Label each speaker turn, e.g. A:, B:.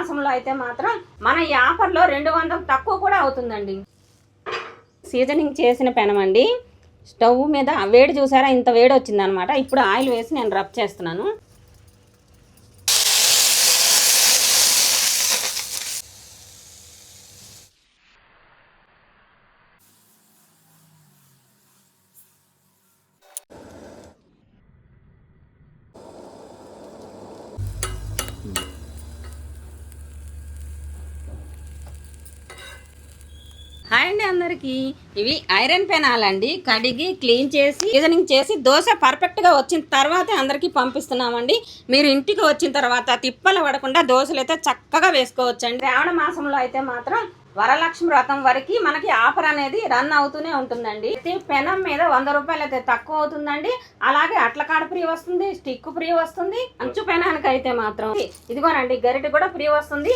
A: మాసంలో అయితే మాత్రం మన ఈ ఆఫర్లో 200 తక్కువ కూడా అవుతుందండి. సీజనింగ్ చేసిన పెనం అండి. స్టవ్ మీద వేడి చూసారా, ఇంత వేడి వచ్చిందనమాట. ఇప్పుడు ఆయిల్ వేసి నేను రబ్ చేస్తున్నాను. హాయ్ అండి అందరికీ. ఇవి ఐరన్ పెనాలండి. కడిగి క్లీన్ చేసి సీజనింగ్ చేసి దోశ పర్ఫెక్ట్గా వచ్చిన తర్వాతే అందరికీ పంపిస్తున్నామండి. మీరు ఇంటికి వచ్చిన తర్వాత తిప్పలు పడకుండా దోశలు అయితే చక్కగా వేసుకోవచ్చండి. శ్రావణ మాసంలో అయితే మాత్రం వరలక్ష్మి వ్రతం వరకు మనకి ఆఫర్ అనేది రన్ అవుతూనే ఉంటుందండి. పెనం మీద 100 రూపాయలు అయితే తక్కువ అవుతుందండి. అలాగే అట్లకాడ ఫ్రీ వస్తుంది, స్టిక్ ఫ్రీ వస్తుంది. అంచు పెనానికి అయితే మాత్రం ఇదిగోనండి గరిటె కూడా ఫ్రీ వస్తుంది.